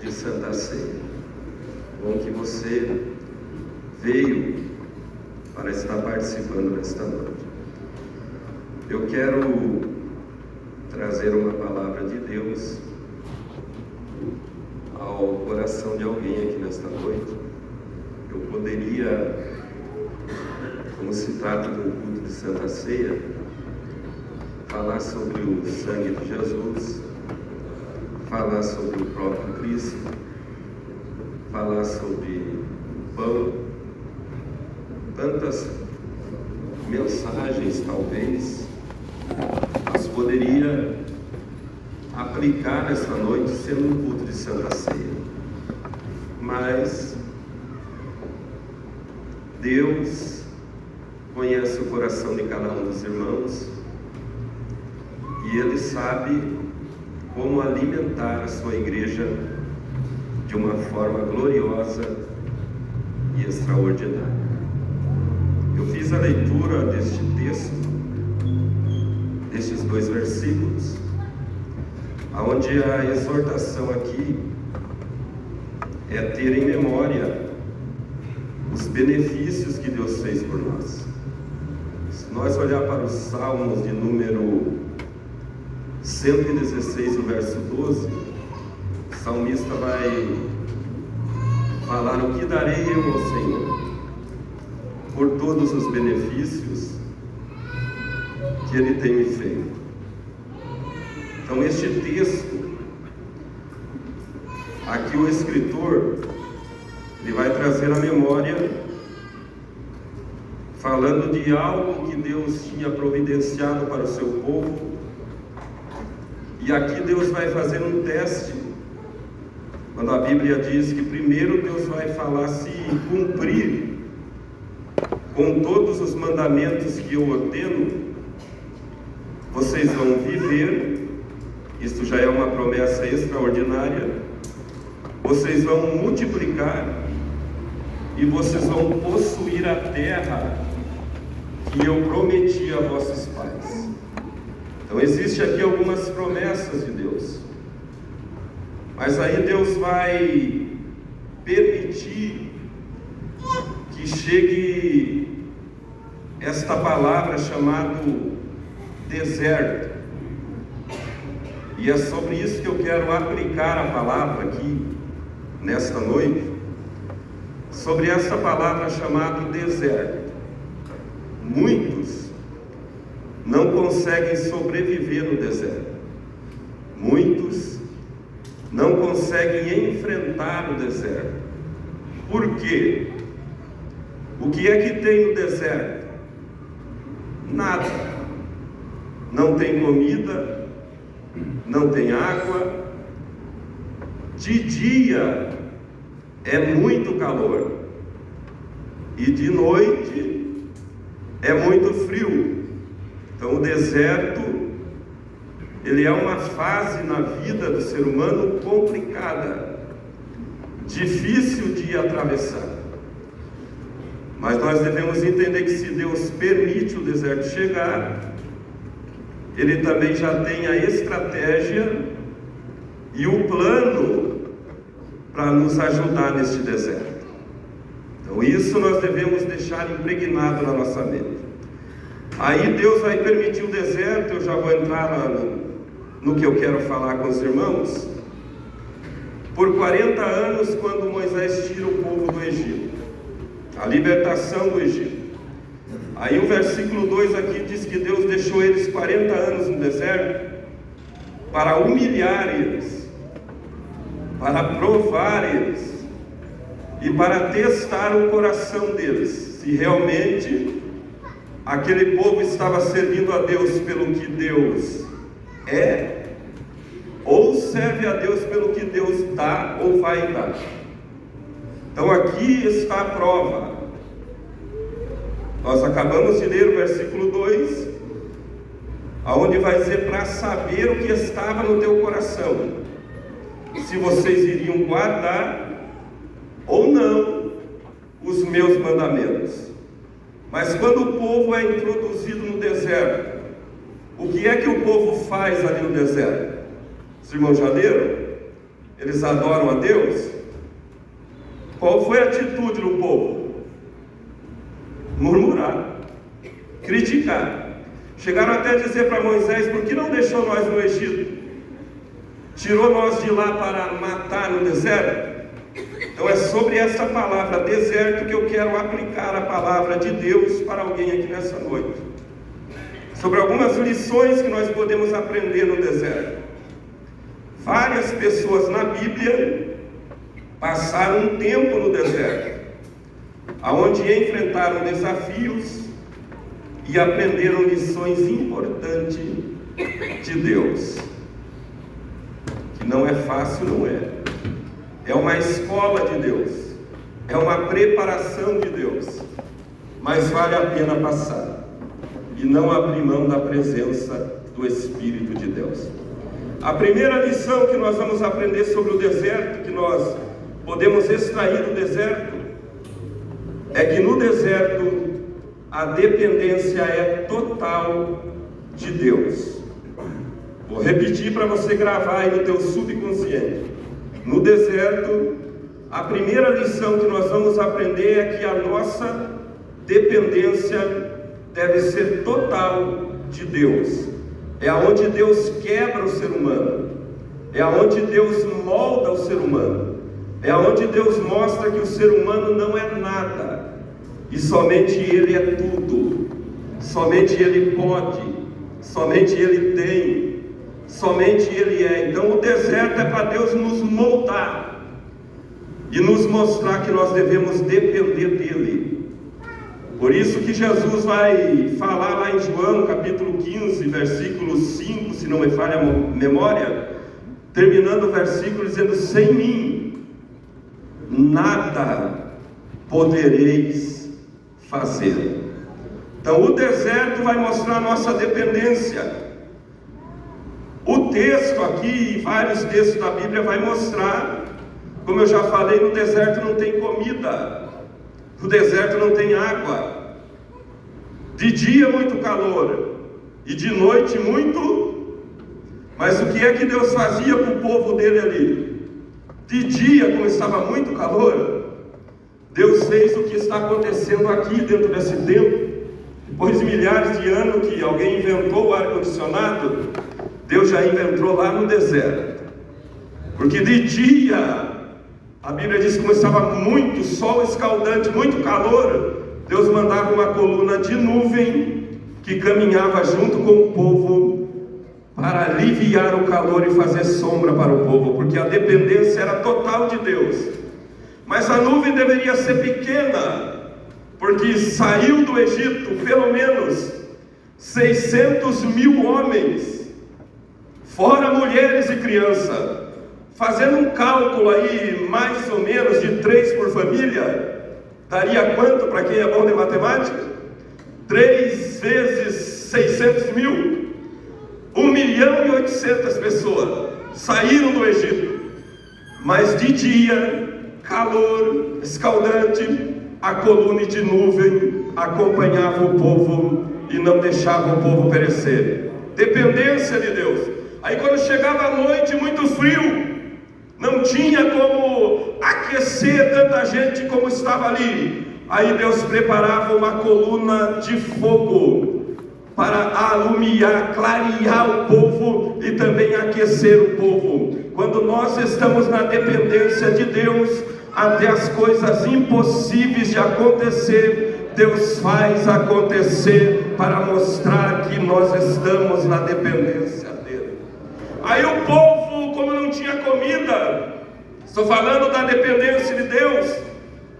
de Santa Ceia. Bom que você veio para estar participando nesta noite. Eu quero trazer uma palavra de Deus ao coração de alguém aqui nesta noite. Eu poderia, como se trata do culto de Santa Ceia, falar sobre o sangue de Jesus, falar sobre o próprio Cristo, falar sobre o pão, tantas mensagens talvez, mas poderia aplicar essa noite sendo um culto de Santa Ceia. Mas Deus conhece o coração de cada um dos irmãos e Ele sabe como alimentar a sua igreja de uma forma gloriosa e extraordinária. Eu fiz a leitura deste texto, destes 2 versículos, onde a exortação aqui é ter em memória os benefícios que Deus fez por nós. Se nós olhar para os Salmos de número 116, o verso 12, o salmista vai falar: o que darei eu ao Senhor por todos os benefícios que Ele tem me feito. Então este texto, aqui o escritor, ele vai trazer a memória, falando de algo que Deus tinha providenciado para o seu povo. E aqui Deus vai fazer um teste, quando a Bíblia diz que primeiro Deus vai falar: se cumprir com todos os mandamentos que eu ordeno, vocês vão viver. Isto já é uma promessa extraordinária. Vocês vão multiplicar e vocês vão possuir a terra que eu prometi a vossos pais. Então existe aqui algumas promessas de Deus, mas aí Deus vai permitir que chegue esta palavra chamada deserto. E é sobre isso que eu quero aplicar a palavra aqui, nesta noite, sobre essa palavra chamada deserto. Muitos não conseguem sobreviver no deserto. Muitos não conseguem enfrentar o deserto. Por quê? O que é que tem no deserto? Nada. Não tem comida, não tem água. De dia é muito calor e de noite é muito frio. Então o deserto, ele é uma fase na vida do ser humano complicada, difícil de atravessar. Mas nós devemos entender que se Deus permite o deserto chegar, Ele também já tem a estratégia e o plano para nos ajudar neste deserto. Então isso nós devemos deixar impregnado na nossa mente. Aí Deus vai permitir o deserto. Eu já vou entrar no que eu quero falar com os irmãos. Por 40 anos, quando Moisés tira o povo do Egito, a libertação do Egito. Aí o versículo 2 aqui diz que Deus deixou eles 40 anos no deserto para humilhar eles, para provar eles e para testar o coração deles, se realmente aquele povo estava servindo a Deus pelo que Deus é, ou serve a Deus pelo que Deus dá ou vai dar. Então aqui está a prova. Nós acabamos de ler o versículo 2, aonde vai dizer para saber o que estava no teu coração, se vocês iriam guardar ou não os meus mandamentos. Mas quando o povo é introduzido no deserto, o que é que o povo faz ali no deserto? Os irmãos já leram? Eles adoram a Deus? Qual foi a atitude do povo? Murmurar, criticar. Chegaram até a dizer para Moisés: por que não deixou nós no Egito? Tirou nós de lá para matar no deserto? Então é sobre essa palavra deserto que eu quero aplicar a palavra de Deus para alguém aqui nessa noite. Sobre algumas lições que nós podemos aprender no deserto. Várias pessoas na Bíblia passaram um tempo no deserto, aonde enfrentaram desafios e aprenderam lições importantes de Deus. Que não é fácil, não é. É uma escola de Deus, é uma preparação de Deus, mas vale a pena passar e não abrir mão da presença do Espírito de Deus. A primeira lição que nós vamos aprender sobre o deserto, que nós podemos extrair do deserto, é que no deserto a dependência é total de Deus. Vou repetir para você gravar aí no teu subconsciente. No deserto, a primeira lição que nós vamos aprender é que a nossa dependência deve ser total de Deus. É aonde Deus quebra o ser humano, é aonde Deus molda o ser humano, é aonde Deus mostra que o ser humano não é nada, e somente Ele é tudo, somente Ele pode, somente Ele tem, somente Ele é. Então o deserto é para Deus nos moldar e nos mostrar que nós devemos depender dEle. Por isso que Jesus vai falar lá em João capítulo 15, versículo 5, se não me falha a memória, terminando o versículo dizendo: sem mim nada podereis fazer. Então o deserto vai mostrar a nossa dependência. O texto aqui, e vários textos da Bíblia, vai mostrar, como eu já falei, no deserto não tem comida, no deserto não tem água, de dia muito calor, e de noite muito, mas o que é que Deus fazia para o povo dele ali? De dia, como estava muito calor, Deus fez o que está acontecendo aqui dentro desse templo. Depois de milhares de anos que alguém inventou o ar-condicionado, Deus já inventou lá no deserto. Porque de dia, a Bíblia diz que como estava muito sol escaldante, muito calor, Deus mandava uma coluna de nuvem que caminhava junto com o povo para aliviar o calor e fazer sombra para o povo, porque a dependência era total de Deus. Mas a nuvem deveria ser pequena, porque saiu do Egito pelo menos 600 mil homens, fora mulheres e crianças. Fazendo um cálculo aí, mais ou menos de 3 por família, daria quanto para quem é bom de matemática? 3 vezes 600 mil, 1.800.000 pessoas saíram do Egito. Mas de dia, calor escaldante, a coluna de nuvem acompanhava o povo e não deixava o povo perecer. Dependência de Deus. Aí quando chegava a noite, muito frio, não tinha como aquecer tanta gente como estava ali. Aí Deus preparava uma coluna de fogo para alumiar, clarear o povo e também aquecer o povo. Quando nós estamos na dependência de Deus, até as coisas impossíveis de acontecer, Deus faz acontecer para mostrar que nós estamos na dependência dEle. Aí o povo, como não tinha comida, estou falando da dependência de Deus,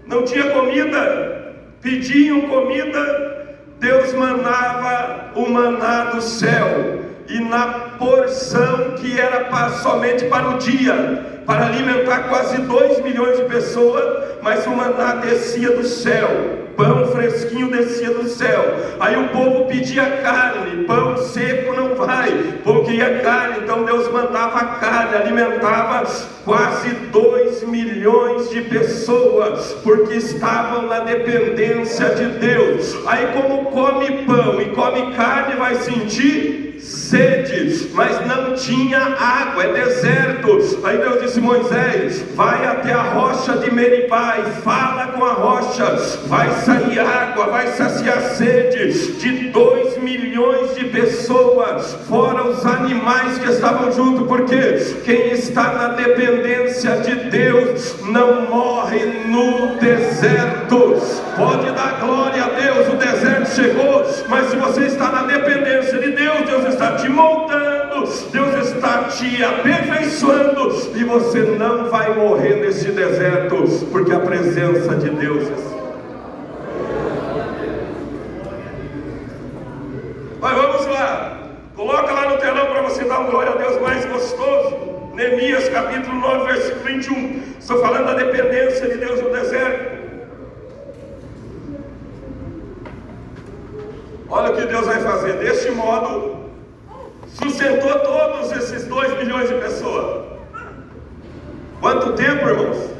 não tinha comida, pediam comida, Deus mandava o maná do céu, e na porção que era somente para o dia, para alimentar quase 2 milhões de pessoas, mas o maná descia do céu, pão fresquinho descia do céu. Aí o povo pedia carne, pão seco não vai, o povo queria carne, então Deus mandava carne, alimentava quase 2 milhões de pessoas, porque estavam na dependência de Deus. Aí como come pão e come carne, vai sentir sede, mas não tinha água, é deserto. Aí Deus disse: Moisés, vai até a rocha de Meribá e fala com a rocha, vai sair água, vai saciar a sede de 2 milhões de pessoas, fora os animais que estavam junto, porque quem está na dependência de Deus não morre no deserto. Pode dar glória a Deus, o deserto chegou, mas se você está na dependência de Deus, Deus está te moldando, Deus está te aperfeiçoando, e você não vai morrer nesse deserto, porque a presença de Deus é. Mas vamos lá, coloca lá no telão para você dar um glória a Deus mais gostoso. Neemias capítulo 9, versículo 21. Estou falando da dependência de Deus no deserto. Olha o que Deus vai fazer. Deste modo, sustentou todos esses 2 milhões de pessoas. Quanto tempo, irmãos?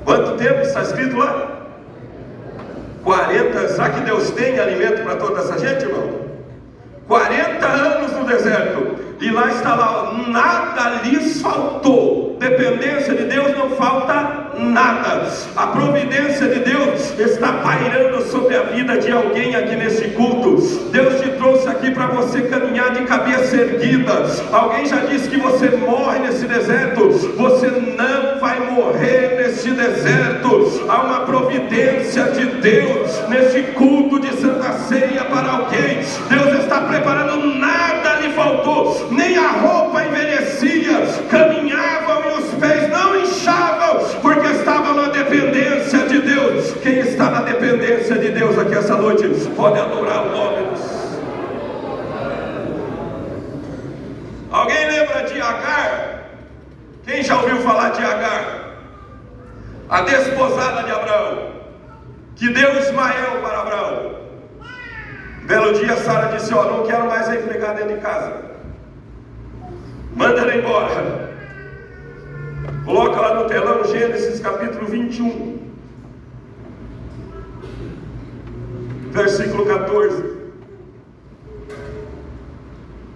Quanto tempo está escrito lá? 40. Será que Deus tem alimento para toda essa gente, irmão? 40 anos no deserto. E lá está lá, nada lhes faltou. Dependência de Deus, não falta nada. A providência de Deus está pairando sobre a vida de alguém aqui nesse culto. Deus te trouxe aqui para você caminhar de cabeça erguida. Alguém já disse que você morre nesse deserto. Você não vai morrer nesse deserto. Há uma providência de Deus nesse culto de Santa Ceia para alguém. Deus está preparando, nada lhe faltou, nem a roupa envelhecia, caminhavam e os pés não inchavam, porque estavam na dependência de Deus. Quem está na dependência de Deus aqui essa noite, pode adorar o nome do Senhor. Alguém lembra de Agar? Quem já ouviu falar de Agar? A desposada de Abraão, que deu Ismael para Abraão. Belo dia Sara disse: ó, não quero mais a empregada dentro de casa, manda ela embora. Coloca lá no telão Gênesis capítulo 21, versículo 14.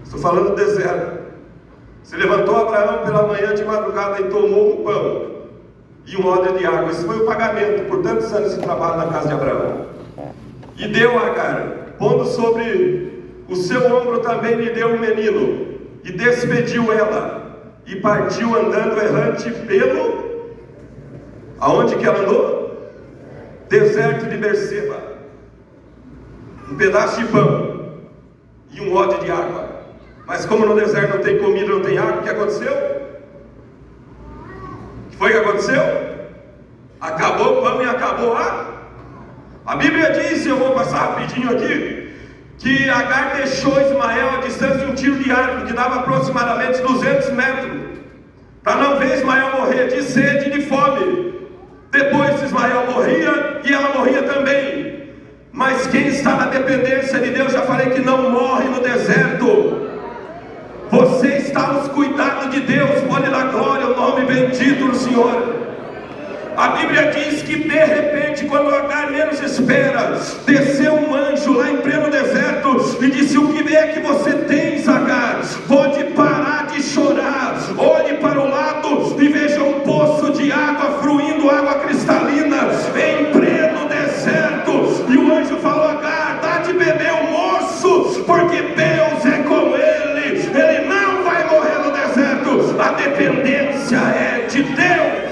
Estou falando do deserto. Se levantou Abraão pela manhã de madrugada e tomou um pão e um odre de água. Esse foi o pagamento por tantos anos de trabalho na casa de Abraão. E deu a Agar, pondo sobre o seu ombro também lhe deu um menino, e despediu ela, e partiu andando errante pelo... Aonde que ela andou? Deserto de Berseba. Um pedaço de pão e um odre de água. Mas como no deserto não tem comida, não tem água, o que aconteceu? O que foi que aconteceu? Acabou o pão e acabou a água. A Bíblia diz, eu vou passar rapidinho aqui, que Agar deixou Ismael a distância de um tiro de arco, que dava aproximadamente 200 metros, para não ver Ismael morrer de sede e de fome. Depois Ismael morria e ela morria também. Mas quem está na dependência de Deus, já falei que não morre no deserto. Você está aos cuidados de Deus, pode dar glória ao nome bendito do Senhor. A Bíblia diz que de repente, quando Agar menos espera, desceu um anjo lá em pleno deserto e disse: o que é que você tens, Agar? Pode parar de chorar, olhe para o lado e veja um poço de água fluindo, água cristalina, em pleno deserto. E o anjo falou: Agar, dá de beber o moço, porque Deus é com ele não vai morrer no deserto. A dependência é de Deus.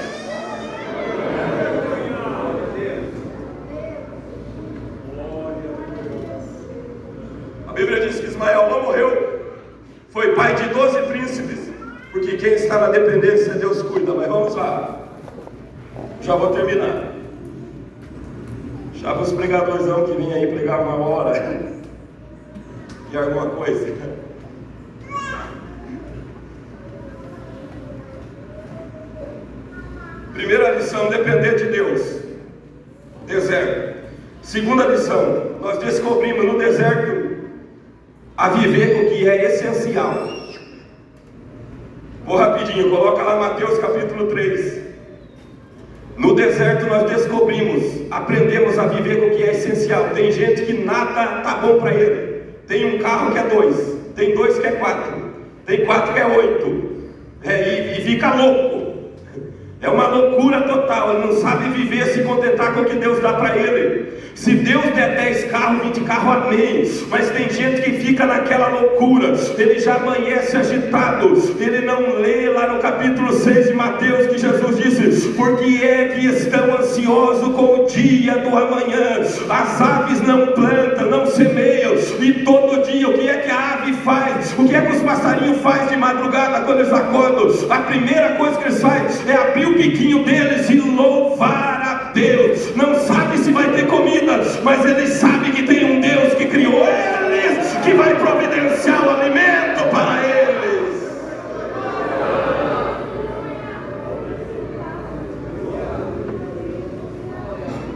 A Bíblia diz que Ismael não morreu, foi pai de 12 príncipes, porque quem está na dependência, Deus cuida. Mas vamos lá, já vou terminar. Já os pregadorzão que vinha aí pregar 1 hora e alguma coisa. Primeira lição: depender de Deus. Deserto. Segunda lição: nós descobrimos no deserto a viver o que é essencial. Vou rapidinho, coloca lá Mateus capítulo 3. No deserto nós descobrimos, aprendemos a viver o que é essencial. Tem gente que nada está bom para ele. Tem um carro que é 2, tem 2 que é 4, tem 4 que é 8, e fica louco. É uma loucura total. Ele não sabe viver, se contentar com o que Deus dá para ele. Se Deus der 10 carros, 20 carros, amém. Mas tem gente que fica naquela loucura. Ele já amanhece agitado. Ele não lê lá no capítulo 6 de Mateus que Jesus disse: porque é que estão ansiosos com o dia do amanhã? As aves não plantam, não semeiam, e todo dia o que é que a ave faz? O que é que os passarinhos fazem de madrugada quando eles acordam? A primeira coisa que eles fazem é abrir o biquinho deles e louvar a Deus. Não sabe se vai ter comida, mas eles sabem que tem um Deus que criou eles, que vai providenciar o alimento para eles.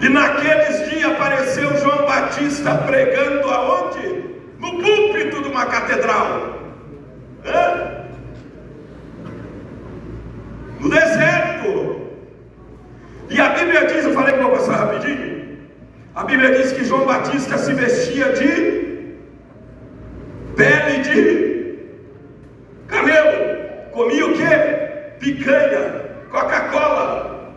E naqueles dias apareceu João Batista pregando aonde? No púlpito de uma catedral. No deserto. E a Bíblia diz, eu falei que vou passar rapidinho. A Bíblia diz que João Batista se vestia de pele de camelo. Comia o quê? Picanha, Coca-Cola.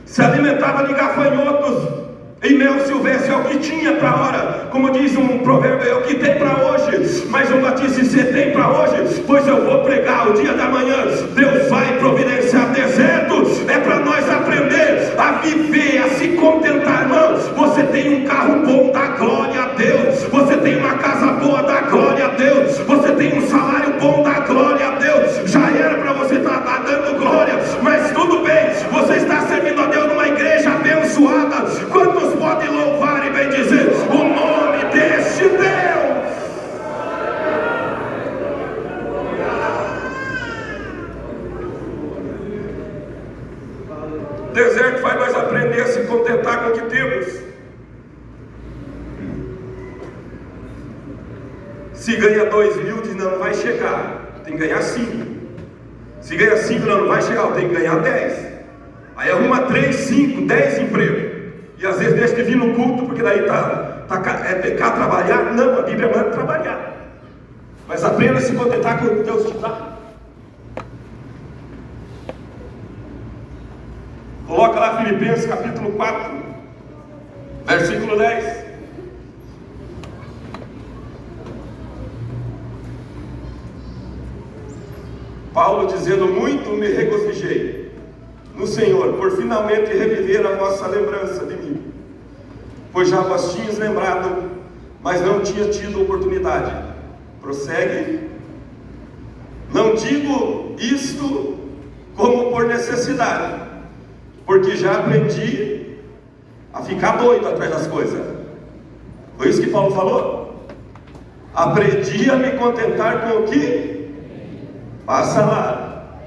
Se alimentava de gafanhotos e mel silvestre. É o que tinha para a hora. Como diz um provérbio, é o que tem para hoje. Mas João Batista, se você tem para hoje, pois eu vou pregar o dia da manhã. Deus vai providenciar desertos. É para nós aprender a viver, a se contentar, irmãos. Você tem um carro bom, dá glória a Deus. Você tem uma casa boa, dá glória a Deus. Você tem um salário bom, dá glória a Deus. Já era para você estar dando glória, mas tudo bem. Você está servindo a Deus numa igreja abençoada. Quantos podem louvar e bendizer o nome deste Deus? O deserto faz nós aprender a se contentar com o que temos. Se ganha 2.000, diz não vai chegar, tem que ganhar 5. Se ganha 5, não vai chegar, tem que ganhar 10. Aí arruma 3, 5, 10 empregos. E às vezes deixa de vir no culto, porque daí é pecar trabalhar. Não, a Bíblia manda trabalhar. Mas aprenda a se contentar com o que Deus te dá. Coloca lá Filipenses capítulo 4, versículo 10. Paulo dizendo: muito me regozijei no Senhor, por finalmente reviver a vossa lembrança de mim, pois já vos tinhas lembrado, mas não tinha tido oportunidade. Prossegue. Não digo isto como por necessidade, porque já aprendi a ficar doido atrás das coisas. Foi isso que Paulo falou? Aprendi a me contentar com o que passa lá,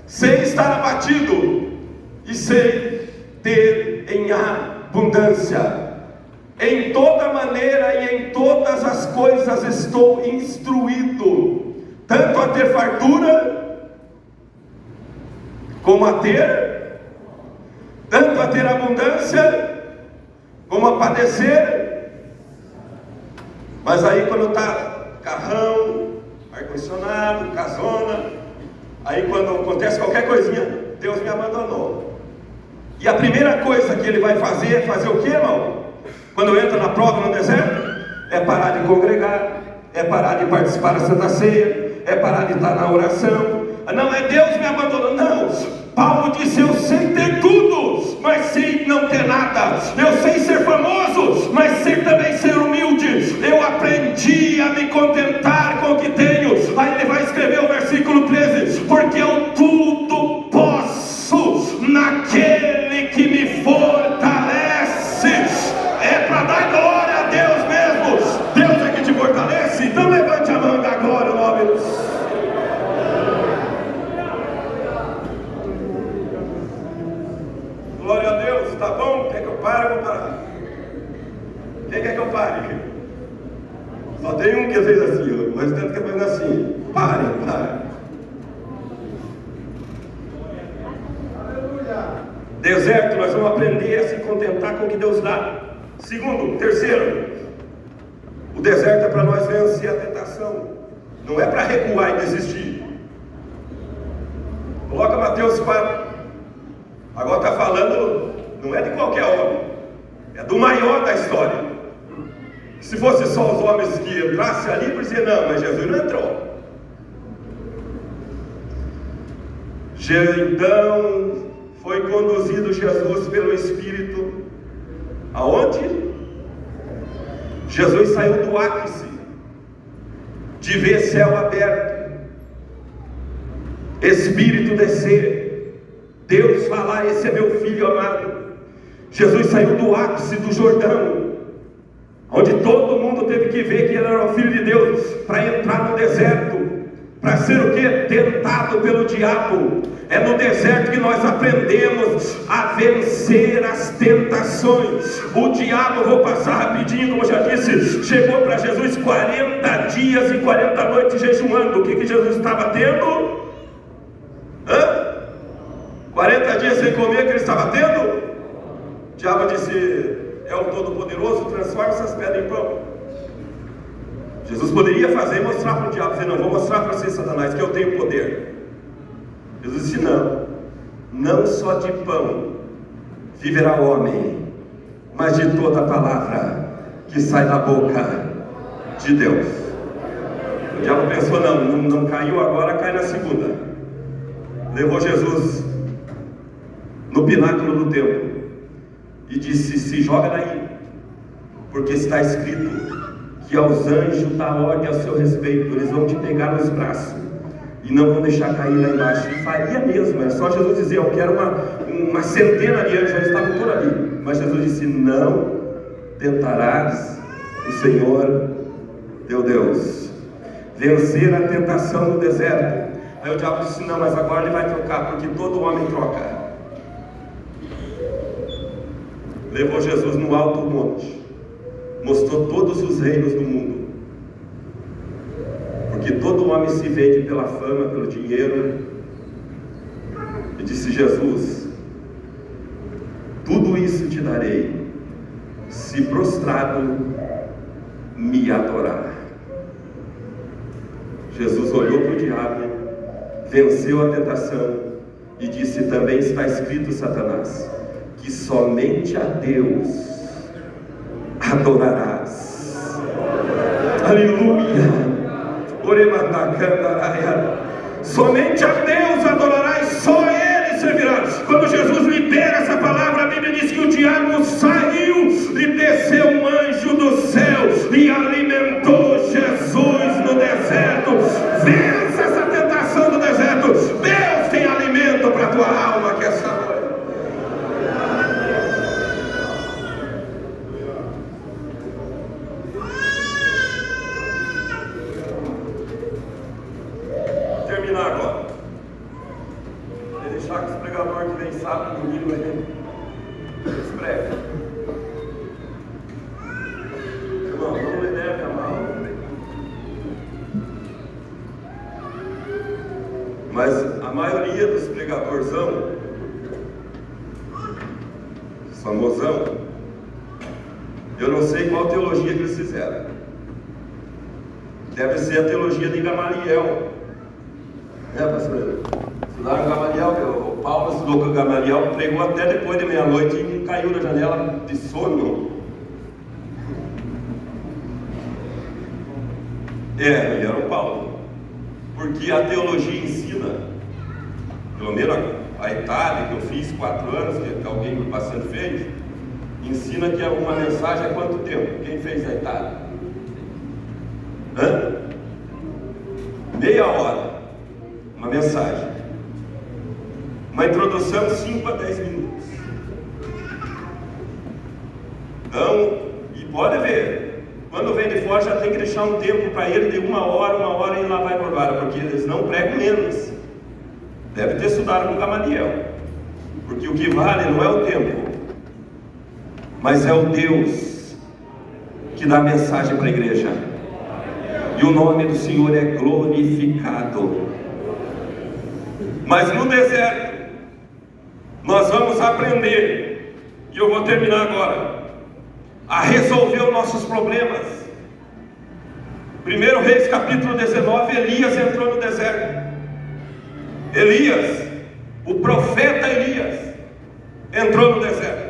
sem estar abatido, e sei ter em abundância. Em toda maneira e em todas as coisas estou instruído, tanto a ter fartura, como a ter, tanto a ter abundância, como a padecer. Mas aí quando está carrão, ar-condicionado, casona, aí quando acontece qualquer coisinha, Deus me abandonou. E a primeira coisa que ele vai fazer é fazer o que, irmão? Quando entra na prova no deserto, é parar de congregar, é parar de participar da Santa Ceia, é parar de estar na oração. Não é Deus me abandonou, não. Paulo disse: eu sei ter tudo, mas sei não ter nada. Eu sei ser famoso, mas sei também ser humilde. Eu aprendi a me contentar com o que tenho. Aí ele vai escrever o versículo 13: porque eu tudo posso naquele que me fortalece. É para dar glória a Deus mesmo. Deus é que te fortalece. Então levante a mão e dá glória ao nome do Senhor. Glória a Deus. Tá bom? Quer que eu pare? Eu vou parar. Quem quer que eu pare? Só tem um que fez assim, o restante que fez assim. Pare. Deserto, nós vamos aprender a se contentar com o que Deus dá. Segundo, terceiro, O deserto é para nós vencer a tentação, não é para recuar e desistir. Coloca Mateus 4. Agora está falando, não é de qualquer homem, é do maior da história. Se fosse só os homens que entrassem ali, por dizer não, mas Jesus não entrou. Então foi conduzido Jesus pelo Espírito aonde? Jesus saiu do ápice de ver céu aberto, Espírito descer, Deus falar: esse é meu filho amado. Jesus saiu do ápice do Jordão, onde todo mundo teve que ver que ele era o Filho de Deus, para entrar no deserto, para ser o que? Tentado pelo diabo. É no deserto que nós aprendemos a vencer as tentações. O diabo, vou passar rapidinho, como eu já disse, chegou para Jesus 40 dias e 40 noites jejuando. O que Jesus estava tendo? 40 dias sem comer, que ele estava tendo? O diabo disse: é o Todo-Poderoso, transforma essas pedras em pão. Jesus poderia fazer e mostrar para o diabo, dizer: não, vou mostrar para você, Satanás, que eu tenho poder. Jesus disse: não só de pão viverá o homem, mas de toda a palavra que sai da boca de Deus. O diabo pensou: não caiu agora, cai na segunda. Levou Jesus no pináculo do templo e disse: se joga daí, porque está escrito que aos anjos dá ordem ao seu respeito, eles vão te pegar nos braços e não vão deixar cair lá embaixo. E faria mesmo, era só Jesus dizer: eu quero uma centena de anjos, eles estavam por ali. Mas Jesus disse: não tentarás o Senhor teu Deus. Vencer a tentação no deserto. Aí o diabo disse: não, mas agora ele vai trocar, porque todo homem troca. Levou Jesus no alto monte, mostrou todos os reinos do mundo, porque todo homem se vende pela fama, pelo dinheiro. E disse Jesus: tudo isso te darei, se prostrado me adorar. Jesus olhou para o diabo, venceu a tentação e disse: também está escrito, Satanás, que somente a Deus adorarás. Aleluia. Somente a Deus adorarás, só Ele servirá. Quando Jesus libera essa palavra, a Bíblia diz que o diabo saiu e desceu um anjo do céu e alimentou Jesus no deserto. Vença essa tentação do deserto. Deus tem alimento para a tua alma que essa noite. Agora, vou deixar que os pregadores que vem sábado, domingo, eles pregam. Irmão, vamos ler, né, camarada? Mas a maioria dos pregadorzão, famosão, eu não sei qual teologia que eles fizeram. Deve ser a teologia de Gamaliel. Pastor? Estudaram Gamaliel, o Paulo estudou com Gamaliel, pregou até depois de meia-noite e caiu na janela de sono. Ele era o Paulo, porque a teologia ensina, pelo menos a Itália, que eu fiz 4 anos, que alguém passando fez, ensina que uma mensagem é quanto tempo? Quem fez a Itália? Meia hora. Uma mensagem, uma introdução, 5 a 10 minutos. Então, e pode ver, quando vem de fora já tem que deixar um tempo para ele de 1 hora, e lá vai por vara, porque eles não pregam menos. Deve ter estudado com Gamaliel, porque o que vale não é o tempo, mas é o Deus que dá a mensagem para a igreja, e o nome do Senhor é glorificado. Mas no deserto, nós vamos aprender, e eu vou terminar agora, a resolver os nossos problemas. 1 Reis capítulo 19, Elias entrou no deserto. Elias, o profeta Elias, entrou no deserto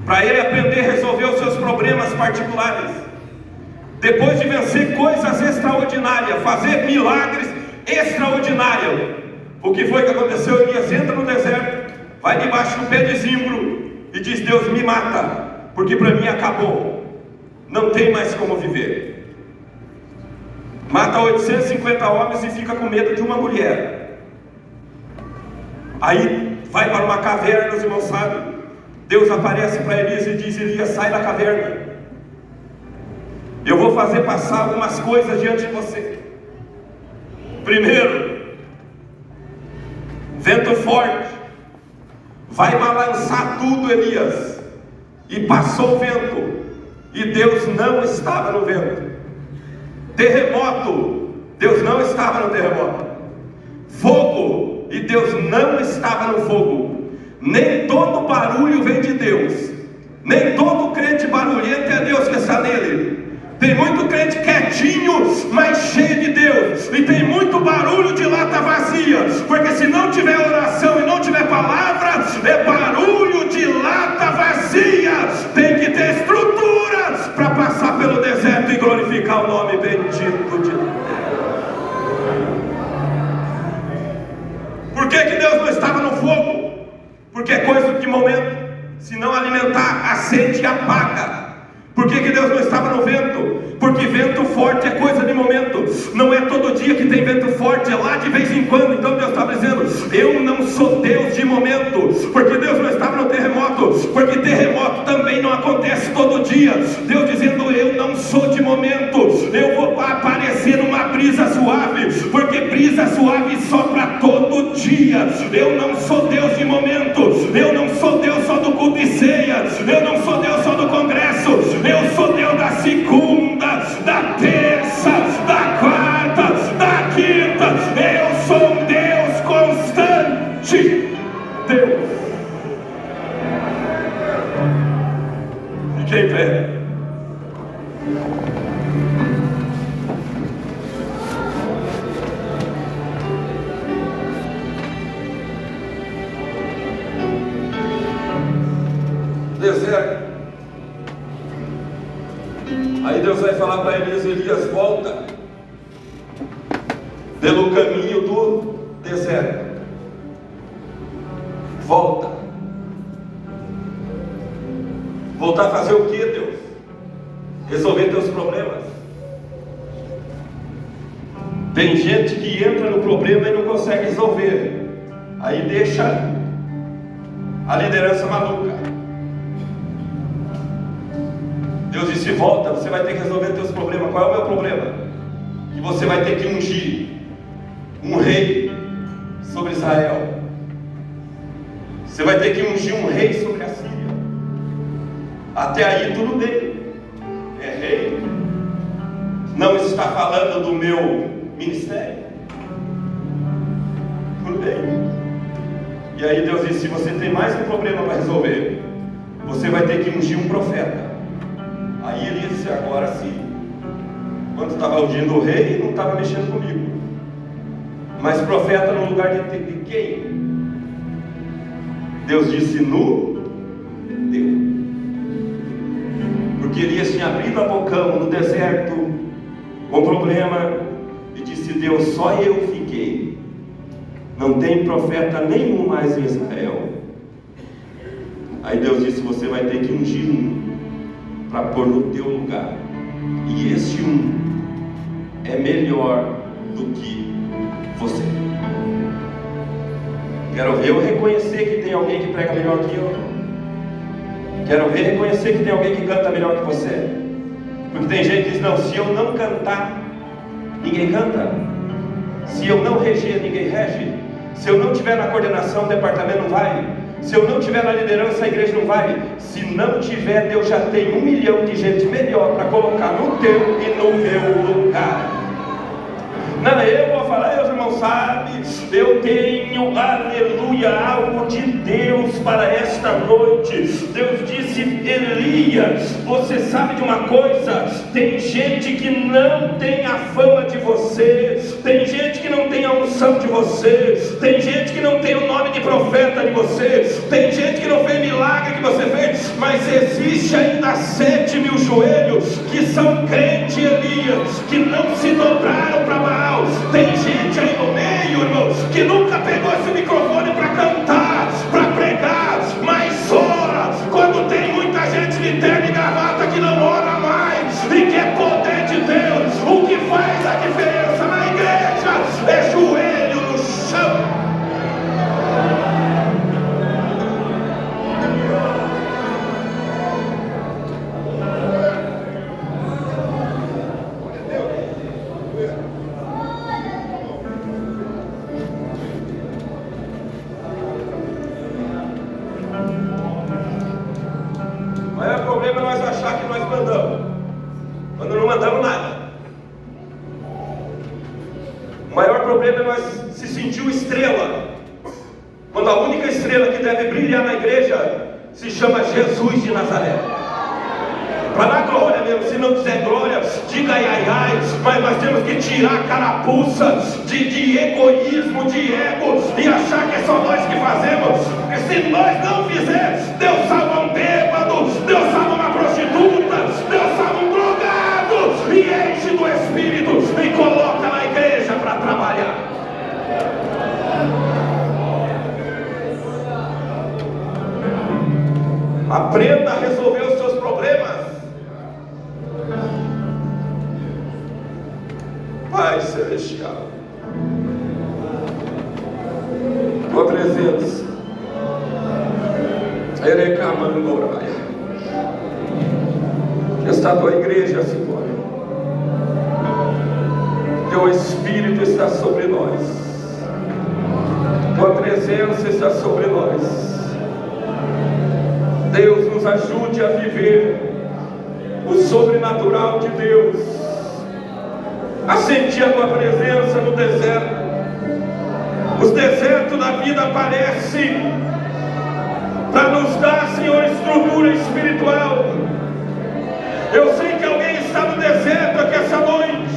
para ele aprender a resolver os seus problemas particulares. Depois de vencer coisas extraordinárias, fazer milagres extraordinários, o que foi que aconteceu? Elias entra no deserto, vai debaixo do pé de zimbro e diz: Deus, me mata, porque para mim acabou, não tem mais como viver. Mata 850 homens e fica com medo de uma mulher. Aí vai para uma caverna, os irmãos sabem. Deus aparece para Elias e diz: Elias, sai da caverna, eu vou fazer passar algumas coisas diante de você. Primeiro, vento forte, vai balançar tudo, Elias. E passou o vento, e Deus não estava no vento. Terremoto, Deus não estava no terremoto. Fogo, e Deus não estava no fogo. Nem todo barulho vem de Deus, nem todo crente barulhento é Deus que está nele. Tem muito crente quietinho, mas cheio de Deus, e tem muito barulho de lata vazia, porque se não tiver oração e não tiver palavra, é barulho de lata vazia. Tem que ter estruturas para passar pelo deserto e glorificar o nome bendito de Deus. Por que Deus não estava no fogo? Porque é coisa de momento. Se não alimentar, acende e apaga. Por que Deus não estava no vento? Porque vento forte é coisa de momento. Não é todo dia que tem vento forte, é lá de vez em quando. Então Deus está dizendo: eu não sou Deus de momento. Porque Deus não estava no terremoto, porque terremoto também não acontece todo dia. Deus dizendo: eu não sou de momento, eu vou aparecer numa brisa suave, porque brisa suave sopra todo dia. Eu não sou Deus de momento, eu não sou Deus só do culto e ceia, eu não sou Deus só do congresso, eu sou Deus da segunda, da terça, da quarta, da quinta. Eu sou um Deus constante. Deus. Fiquei em pé. Deserto. Aí Deus vai falar para Elias: Elias, volta pelo caminho do deserto. Volta. Voltar a fazer o que, Deus? Resolver teus problemas. Tem gente que entra no problema e não consegue resolver. Aí deixa a liderança maluca. Deus disse: volta, você vai ter que resolver teus problemas. Qual é o meu problema? Que você vai ter que ungir um rei sobre Israel. Você vai ter que ungir um rei sobre a Síria. Até aí tudo bem, é rei. Não está falando do meu ministério. Tudo bem. E aí Deus disse: se você tem mais um problema para resolver, você vai ter que ungir um profeta. Aí ele disse: agora sim. Quando estava ungindo o rei, não estava mexendo comigo. Mas profeta no lugar de quem? Deus disse: no Deus. Porque Elias tinha abrido a bocão no deserto com problema e disse: Deus, só eu fiquei. Não tem profeta nenhum mais em Israel. Aí Deus disse: você vai ter que ungir um para pôr no teu lugar. E este um é melhor do que você. Quero ver eu reconhecer que tem alguém que prega melhor que eu. Quero ver reconhecer que tem alguém que canta melhor que você. Porque tem gente que diz: não, se eu não cantar, ninguém canta. Se eu não reger, ninguém rege. Se eu não estiver na coordenação, o departamento não vai. Se eu não estiver na liderança, a igreja não vai. Se não tiver, Deus já tem 1 milhão de gente melhor para colocar no teu e no meu lugar. Não, eu vou falar, os irmãos sabem, Eu tenho, aleluia, algo de Deus para esta noite. Deus disse: Elias, você sabe de uma coisa? Tem gente que não tem a fama de você, tem gente que não tem a unção de você, tem gente que não tem o nome de profeta de você, tem gente que não fez milagre que você fez, mas existe ainda 7.000 joelhos que são crentes, Elias, que não se dobraram para Baal. Tem gente aí no meio, irmãos, que nunca pegou esse microfone para cantar, para pregar, mas ora quando tem muita gente de terno e gravata que não ora mais e quer poder de Deus. O que faz a diferença na igreja é joelho no chão. Quando não mandamos nada. O maior problema é nós se sentir estrela, quando a única estrela que deve brilhar na igreja se chama Jesus de Nazaré. Para dar glória mesmo, se não quiser glória, diga ai ai ai, mas nós temos que tirar a carapuça de egoísmo, de ego, e achar que é só nós que fazemos. E se nós não fizermos, Deus salva um bêbado, Deus salva uma prostituta, Deus salva um drogado, e enche do Espírito e coloca na igreja para trabalhar. Aprenda a resolver os seus problemas. Pai Celestial, tua presença, está a tua igreja, Senhor. Teu Espírito está sobre nós, tua presença está sobre nós. Deus, nos ajude a viver o sobrenatural de Deus, a sentir a tua presença no deserto. Os desertos da vida aparecem para nos dar, Senhor, estrutura espiritual. Eu sei que alguém está no deserto aqui essa noite,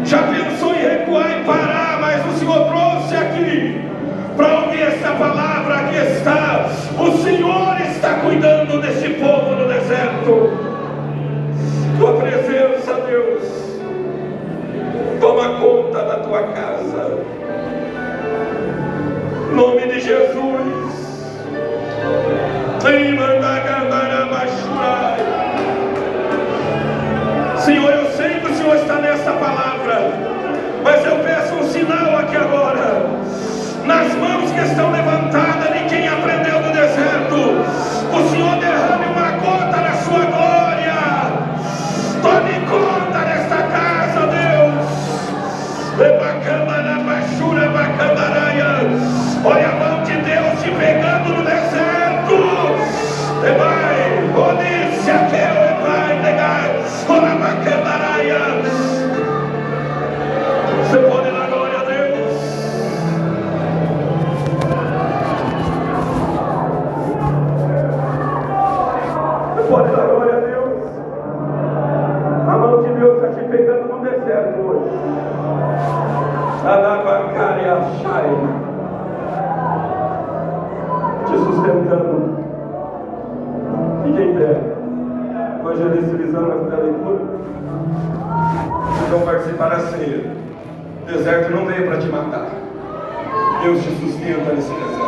já pensou em recuar e parar, mas o Senhor trouxe aqui para ouvir essa palavra. Aqui está, o Senhor está cuidando desse povo no deserto. Tua presença, Deus, toma conta da tua casa, em nome de Jesus. Senhor, eu sei que o Senhor está nessa palavra, mas eu peço um sinal aqui agora, nas mãos que estão levantadas de quem aprendeu no deserto. O Senhor derrame uma gota da sua glória. Tome conta desta casa, Deus. Olha a mão de Deus te pegando no deserto. Vai, Onícia, que vai negar. Você pode dar glória a Deus. Você pode dar glória a Deus. A mão de Deus está te pegando no deserto hoje. Te sustentando. Fique em pé. Evangelizando a leitura. Então participar da ceia. O deserto não veio para te matar. Deus te sustenta nesse deserto.